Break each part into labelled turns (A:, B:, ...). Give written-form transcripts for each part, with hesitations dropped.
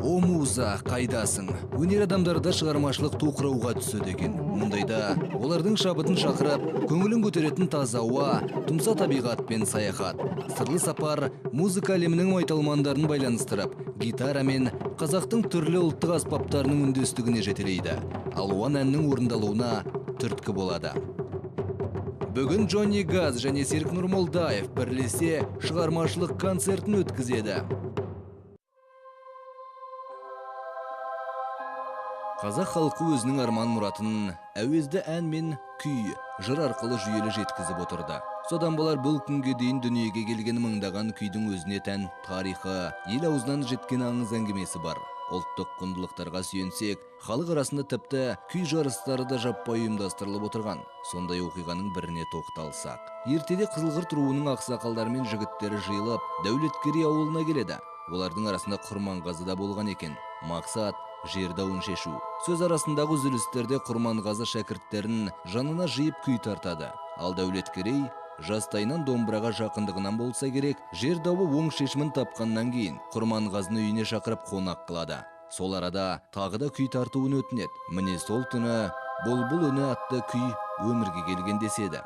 A: О муза, қайдасың? Өнер адамдарда шығармашылық тоқырауға түседі екен. Мұндайда олардың шабытын шақырып, көңілін көтеретін таза ауа, тұмса табиғатпен саяхат. Сырлы сапар музыка әлемінің майталмандарын байланыстырып, гитара мен қазақтың түрлі ұлттық аспаптарының үндестігіне жетелейді. Алуан әннің орындалуына түрткі болады. Бүгін Джонни Газ және Серік Нұрмолдаев бірлесе шығармашылық концертін өткізеді. Қазақ халқы өзінің арман мұратын әуезді ән мен күй, жыр арқылы жүйелі жеткізіп отырды. Содан болар бұл күнге дейін дүниеге келген мыңдаған күйдің өзіне тән тарихы, ел аузынан жеткен аңыз әңгімесі бар. Ұлттық құндылықтарға сүйенсек, халық арасында тіпті күй жарыстары да жаппай ұйымдастырылып отырған. Сондай оқиғаның біріне тоқталсақ. Ертеде Қызылқұрт руының ақсақалдары мен жігіттері жиылып, Дәулеткерей ауылына келеді. Олардың арасында Құрманғазы да болған екен. Мақсат жер дауын шешу. Сөз арасындағы үзілістерде Құрманғазы шәкірттерін жанына жиып күй тартады. Ал Дәулеткерей жастайынан домбыраға жақындығынан болса керек, жер дауы оң шешімін тапқаннан кейін Құрманғазыны үйіне шақырып қонақ қылады. Сол арада тағы да күй тартуын өтінеді. Міне сол түні Бұлбұл үні атты күй өмірге келген деседі.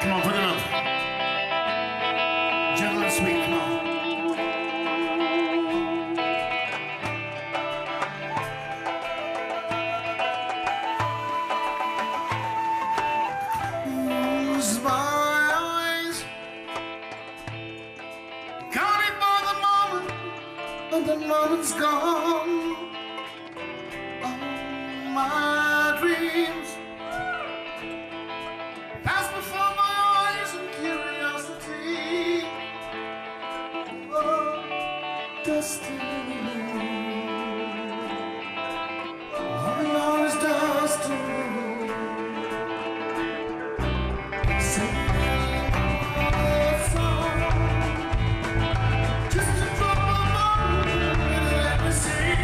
B: Come on, put it up. Gentle and sweet, come on. Close my eyes, counting for the moment, and the moment's gone. All my dreams pass before my eyes in curiosity. Oh, destiny. All is destiny. Sing a song, just a drop of water and let me see.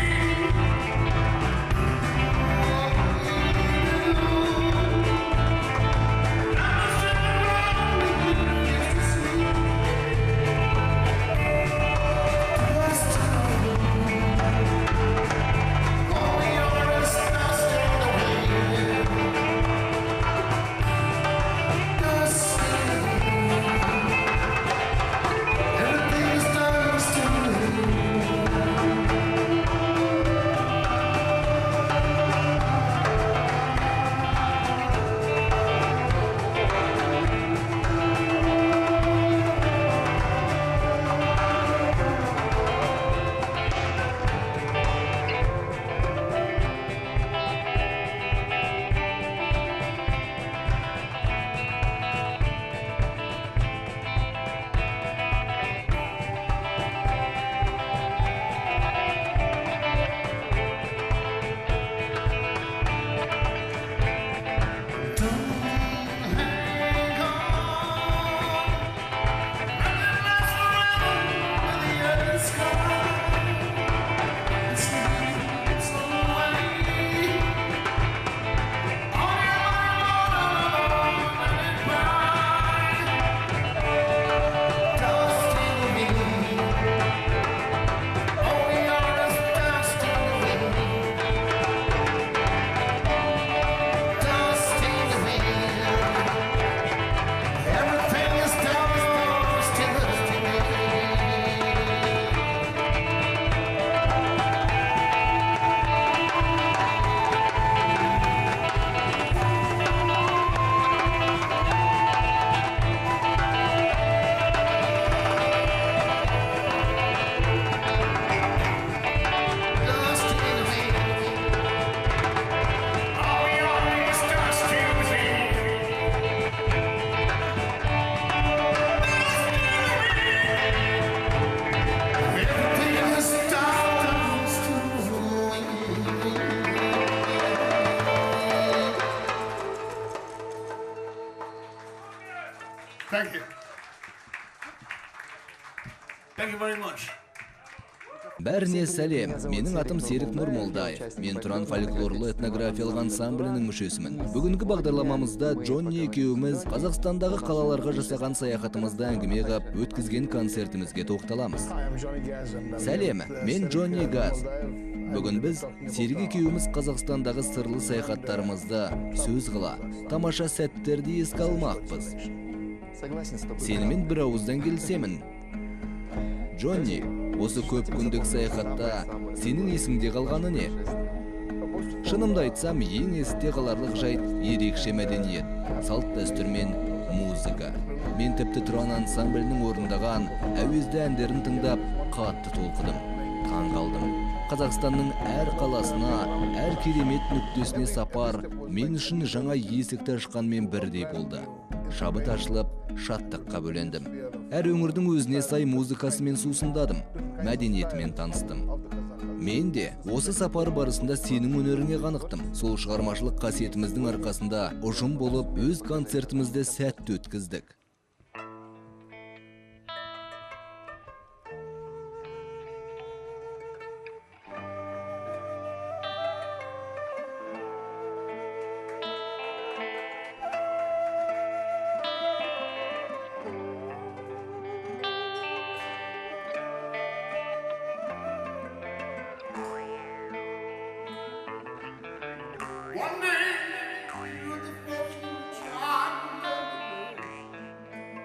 B: Destiny. Thank you very much.
A: Бәріне сәлем, менің атым Серік Нұрмолдаев. Мен Тұран фольклорлы этнографиялық ансамблінің мүшесімін. Бүгінгі бағдарламамызда Джонни екеуміз Қазақстандағы қалаларға жасаған саяхатымызды әңгіме қып, өткізген концертімізге тоқталамыз. Сәлем, мен Джонни Газ. Бүгін біз Серік екеуміз Қазақстандағы сырлы саяхаттарымызды сөз қыла, тамаша сәттерді еске алмақпыз. Сенімен бір ауыздан келісемін. Джонни, осы көп күндік саяхатта сенің есіңде қалғаны не? Шынымды айтсам, ең есте қаларлық жайт ерекше мәдениет, салт дәстүр мен музыка. Мен тіпті Тұран ансамблінің орындаған әуезді әндерін тыңдап, қатты толқыдым, таң қалдым. Қазақстанның әр қаласына, әр керемет нүктесіне сапар мен үшін жаңа есікті ашқанмен бірдей болды. Шабыт ашылып, шаттыққа бөлендім. Әр өңірдің өзіне сай музыкасымен сусындадым, мәдениетімен таныстым. Мен де осы сапар барысында сенің өнеріңе қанықтым. Сол шығармашылық қасиетіміздің арқасында ұжым болып өз концертімізді сәтті өткіздік.
B: One day, you're the fortune child of the world.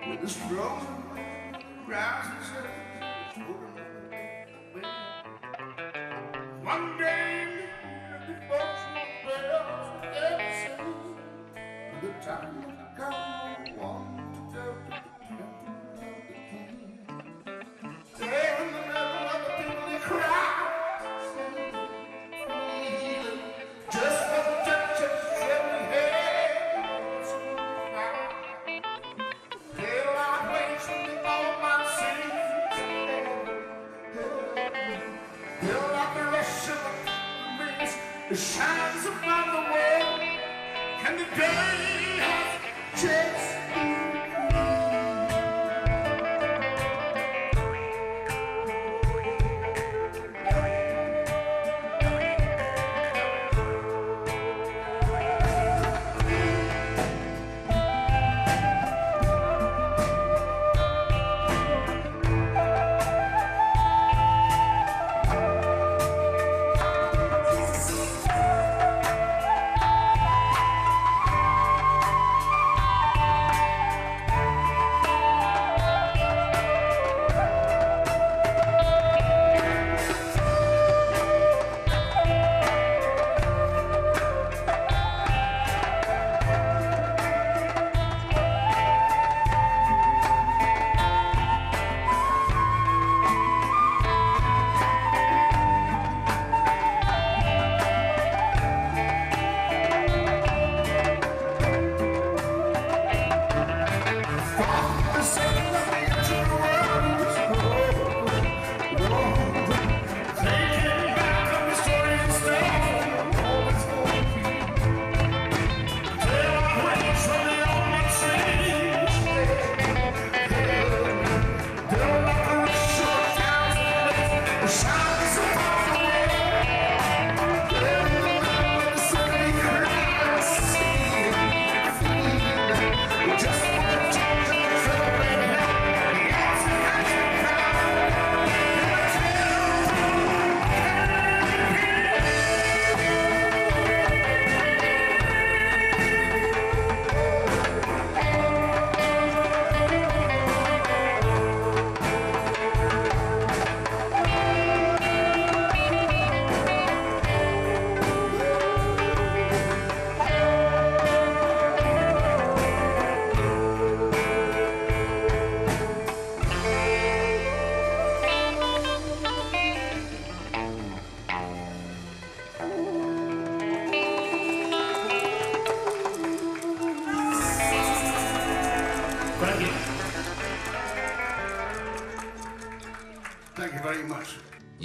B: With this frozen grass and shade, one day, you're the fortune bells will never sing. When the time will come, one to go to the temple of the king. There in the middle of the people cry. Just for the touches every head so far. Till I waste all my sins. Till like the rush of the breeze, it shines upon the world, and the day has just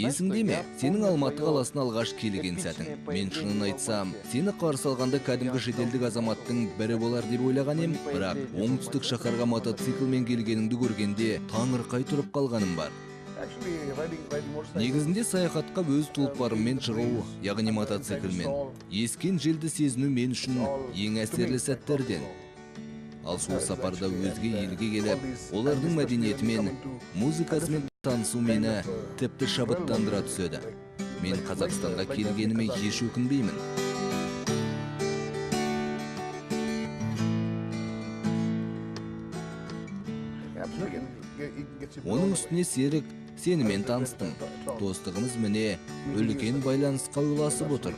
A: Есіңде ме? Сенің Алматы қаласына алғаш келген сәтің. Мен шынын айтсам, сені қарсы алғанда кәдімгі шетелдік азаматтың бірі болар деп ойлаған ем, бірақ оңтүстік шаһарға мотоциклмен келгеніңді көргенде таңырқай тұрып қалғаным бар. Негізінде саяхатқа өз тұлпарыммен шығу, яғни мотоциклмен, ескен желді сезіну мен үшін ең әсерлі сәттерден. Ал сол сапарда өзге елге келіп, олардың мәдениетімен, музыкасымен танысу мені тіпті шабыттандыра түседі. Мен Қазақстанға келгеніме еш өкінбеймін. Оның үстіне серік, сенімен таныстым. Достығымыз міне үлкен байланысқа ұласып отыр.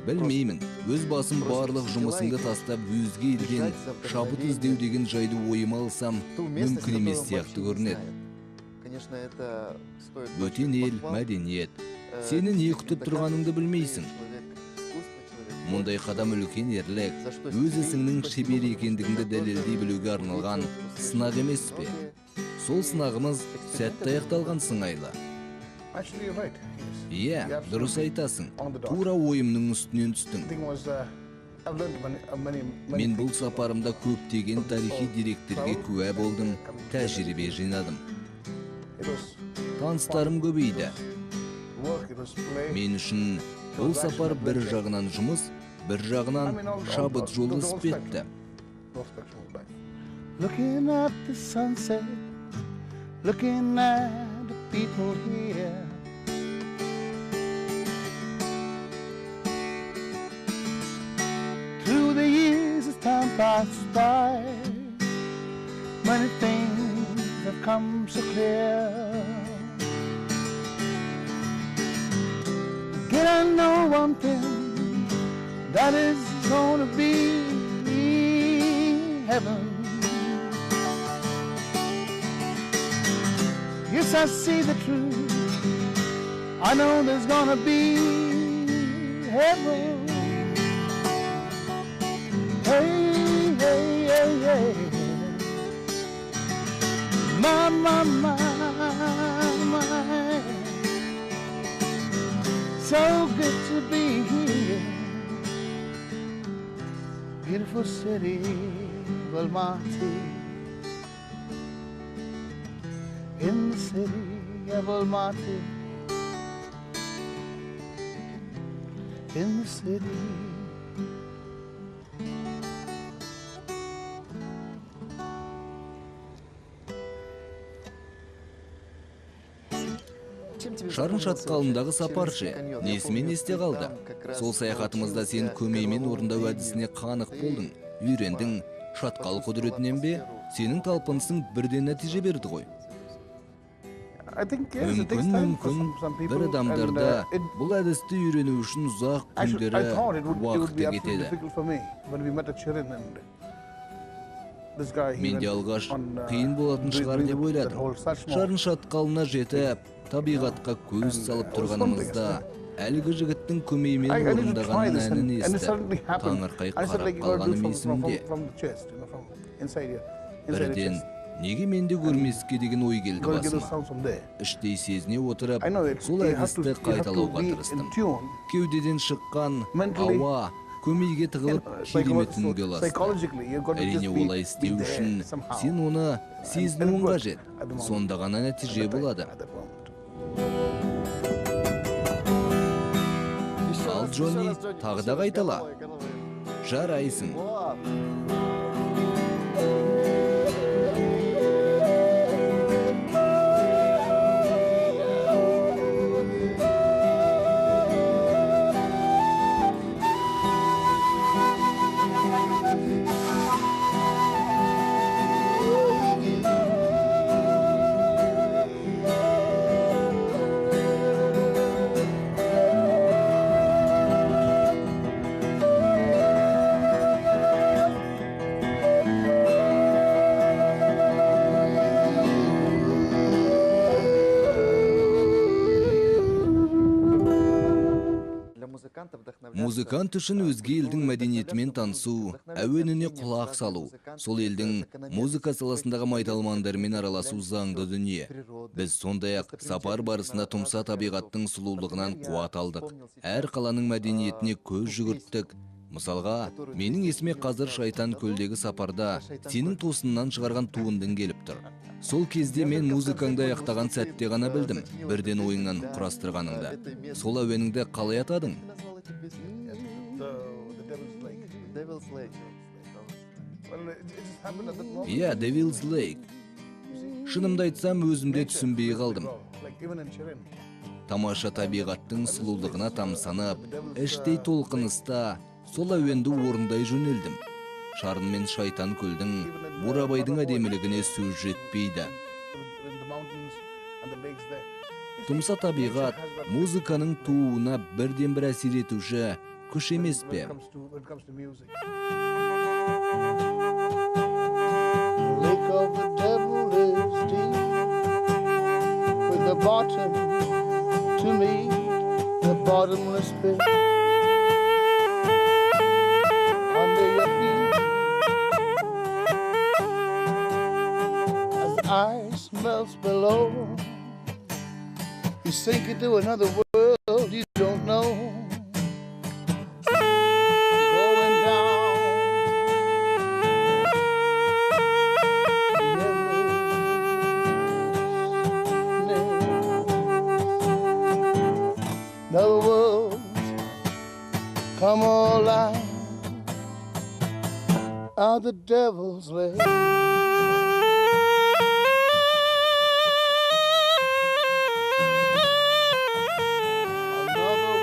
A: Білмеймін, өз басым барлық жұмысыңды тастап өзге елден шабыт іздеу деген жайды ойыма алсам, мүмкін емес сияқты көрінеді. Бөтен ел, мәдениет. Сені не күтіп тұрғаныңды білмейсің. Мұндай қадам үлкен ерлік, өз ісіңнің шебер екендігіңді дәлелдей білуге арналған сынақ емес пе? Сол сынағымыз сәтті аяқталған сыңайлы. Иә, дұрыс айтасың. Тура ойымның үстінен түстің. Мен бұл сапарымда көптеген тарихи деректерге куә болдым, тәжірибе жинадым. Таныстарым көбейді. Мен үшін бұл сапар бір жағынан жұмыс, бір жағынан шабыт жолы іспетті.
B: Looking at the sunset, looking at the people here. Through the years as time passes by, many things have come so clear. Yet I know one thing, that is gonna be heaven. Yes, I see the truth, I know there's gonna be heaven. Hey, hey, hey, hey. My, my, my, my. So good to be here. Beautiful city of Almaty. In the city of Almaty. In the city.
A: Шарын шатқалындағы сапаршы, несімен есте қалды. Сол саяхатымызда сен көмеймен орындау әдісіне қанық болдың, үйрендің, шатқал құдіретінен бе, сенің талпынысың бірден нәтиже берді ғой. Мүмкін, бір адамдарда бұл әдісті үйрену үшін ұзақ күндері уақыты кетеді. Менде алғаш қиын болатын шығар деп ойладым. Шарын шатқалына жетіп, табиғатқа көз салып тұрғанымызда, әлгі жігіттің көмеймен орындаған әнін естіп, таңырқай қарап қалғаным есімде. Бірден, неге менде көрмеске деген ой келді басыма. Іштей сезіне отырып, сол әдісті қайталауға тырыстым. Кеудеден шыққан ауа көмейге тығылып кереметін үн аласың. Әрине олай істеу үшін сен оны сезінуің қажет. Сонда ғана нәтиже болады. Ал Джонни, тағы да қайтала. Жарайсың. Музыкант үшін өзге елдің мәдениетімен танысу, әуеніне құлақ салу, сол елдің музыка саласындағы майталмандармен араласу заңды дүние. Біз сондай-ақ сапар барысында тұмса табиғаттың сұлулығынан қуат алдық. Әр қаланың мәдениетіне көз жүгірттік, Мысалға, менің есіме қазір Шайтан көлдегі сапарда сенің тосыннан шығарған туындың келіп тұр. Сол кезде мен музыкаңды аяқтаған сәтте ғана білдім, бірден ойыңнан құрастырғаныңды. Сол әуеніңді қалай атадың?
B: Devil's Lake. Well, it just happened at that moment.
A: Иә, Devil's Lake. Шынымды айтсам, өзімде түсінбей қалдым.
B: Like even in Chirin.
A: Тамаша табиғаттың сұлулығына тамсанып, іштей толқыныста сол әуенді орындай жөнелдім. Шарын мен Шайтан көлдің Бурабайдың әдемілігіне сөз жетпейді.
B: In the mountains and the lakes there. You see,
A: Тұмса табиғат музыканың тууына бірден бір әсер етуші күш емес
B: when
A: пе?
B: it comes to music. The lake of the devil is deep, with the bottom to meet the bottomless pit. Under your feet, as the ice melts below, you sink into another world you don't know. Going down. Another world come alive out the devil's lake. Another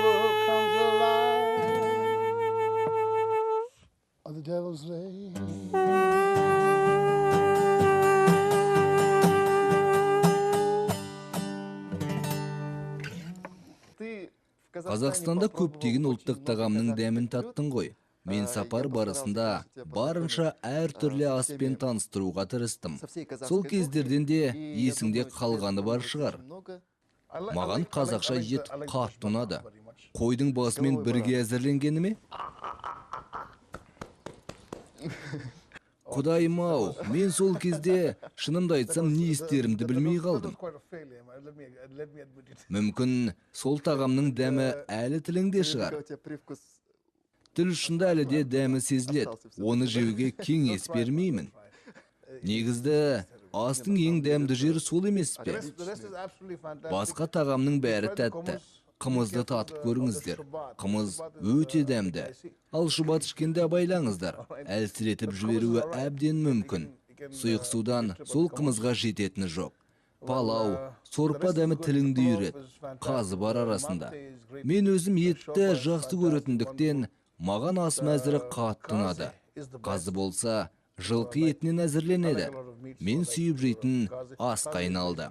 B: world comes alive out the devil's lake.
A: Қазақстанда көптеген ұлттық тағамның дәмін таттың ғой. Мен сапар барысында барынша әртүрлі аспен таныстыруға тырыстым. Сол кездерден де есіңде қалғаны бар шығар. Маған қазақша ет қатты ұнады. Қойдың басымен бірге әзірленгені ме? Құдайым-ау, мен сол кезде шынымды айтсам не істерімді білмей қалдым. Мүмкін сол тағамның дәмі әлі тіліңде шығар. Тіл ұшында әлі де дәмі сезіледі. Оны жеуге кеңес бермеймін. Негізді астың ең дәмді жері сол емес пе? Басқа тағамның бәрі тәтті. Қымызды татып көріңіздер. Қымыз өте дәмді. Ал шұбат ішкенде абайлаңыздар. Әлсіретіп жіберуі әбден мүмкін. Сұйық судан сол қымызға жететіні жоқ. Палау, сорпа дәмі тіліңді үйрет. Қазы бар арасында. Мен өзім етті жақсы көретіндіктен маған ас мәзірі қатты ұнады. Қазы болса, жылқы етінен әзірленеді. Мен сүйіп жейтін асқа айналды.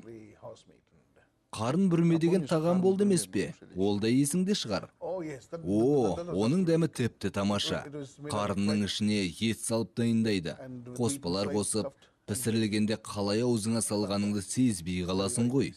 A: Қарын бүрме деген тағам болды емес пе? Ол да есіңде шығар. Оның дәмі тіпті тамаша. Қарынның ішіне ет салып дайындайды. Қоспалар қосып, пісірілгенде қалай аузыңа салғаныңды сезбей қаласың ғой.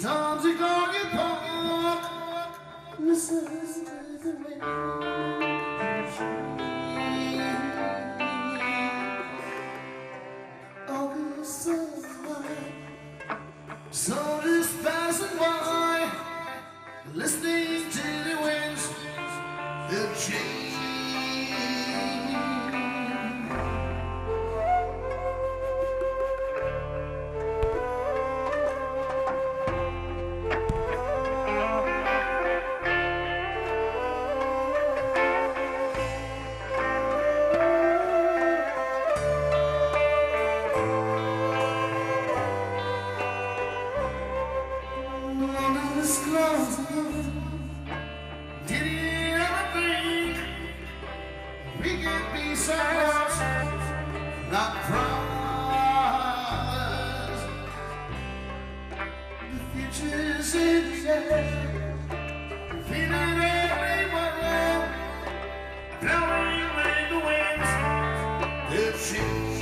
B: Times you go get park, listen to the rain. August sunlight, sun is passing by, listening to the winds that change. Did you ever think we could be silent, not promise? The future's in the air, feeling everywhere, blowing away the winds that change.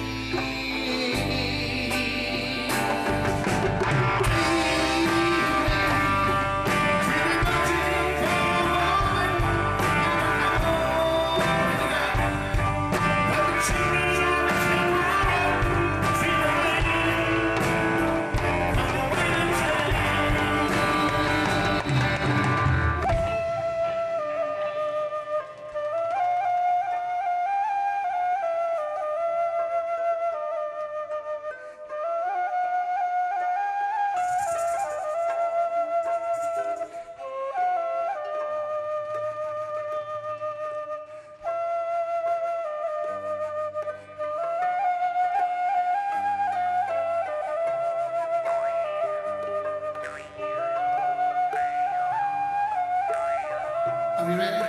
B: Are we ready?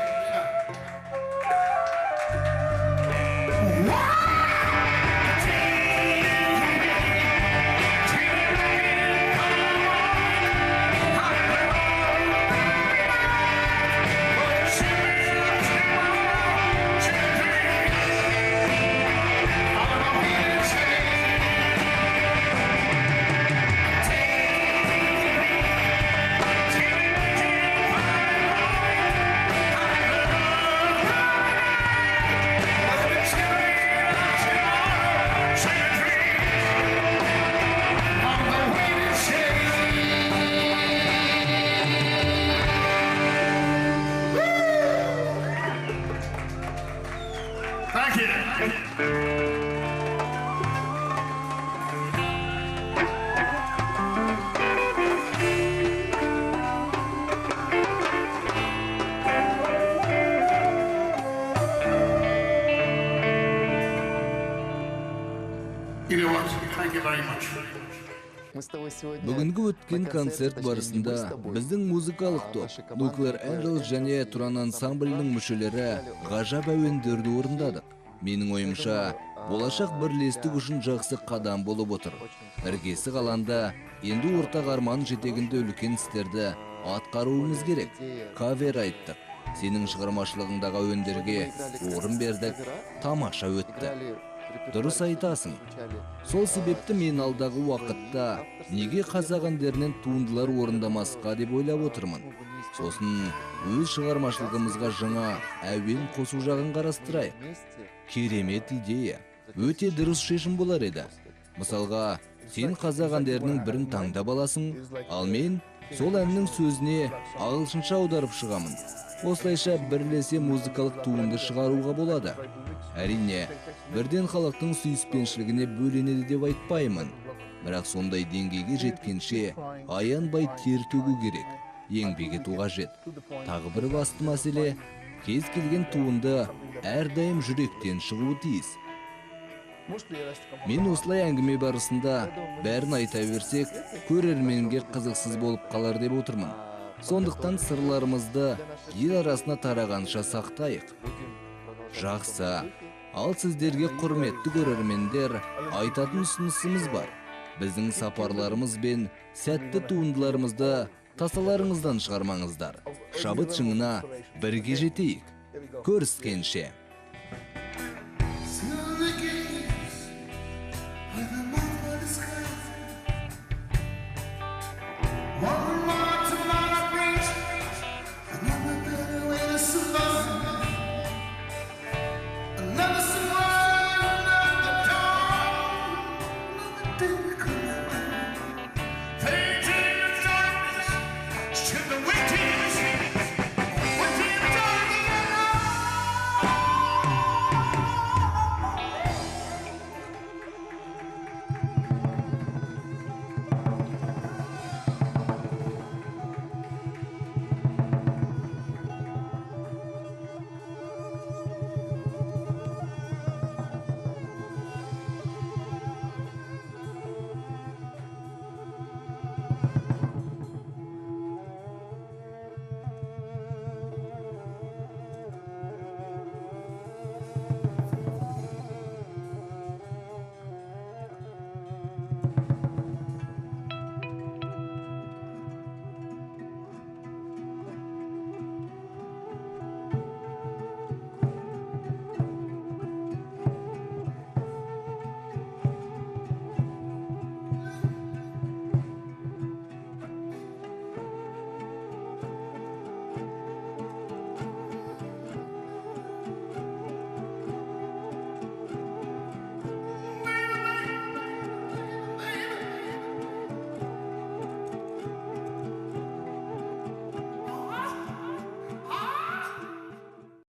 B: Thank you. You know what? Thank you very much.
A: Бүгінгі өткен концерт барысында біздің музыкалық топ Nuclear Angels және Туран ансамблінің мүшелері ғажап әуендерді орындадық. Менің ойымша, болашақ бірлестік үшін жақсы қадам болып отыр. Іргесі қаланда, енді ортақ арман жетегінде үлкен істерді атқаруымыз керек. Кавер айттық. Сенің шығармашылығыңдағы әуендерге орын бердік. Тамаша өтті. Дұрыс айтасың. Сол себепті мен алдағы уақытта неге қазақ әндерінен туындылар орындамасқа деп ойлап отырмын. Сосын өз шығармашылығымызға жаңа әуен қосу жағын қарастырайық. Керемет идея. Өте дұрыс шешім болар еді. Мысалға, сен қазақ әндерінің бірін таңдап аласың, ал мен сол әннің сөзіне ағылшынша аударып шығамын. Осылайша бірлесе музыкалық туынды шығаруға болады. Әрине, бірден халықтың сүйіспеншілігіне бөленеді деп айтпаймын. Бірақ сондай деңгейге жеткенше аянбай тер төгу керек. Еңбек ету қажет. Тағы бір басты мәселе, кез келген туынды әрдайым жүректен шығуы тиіс. Мен осылай әңгіме барысында бәрін айта берсек, көрерменге қызықсыз болып қалар деп отырмын. Сондықтан сырларымызды ел арасына тарағанша сақтайық. Жақсы. Ал сіздерге құрметті көрермендер, айтатын ұсынысымыз бар. Біздің сапарларымыз бен сәтті туындыларымызды тасаларыңыздан шығармаңыздар. Шабыт шыңына бірге жетейік. Көріскенше.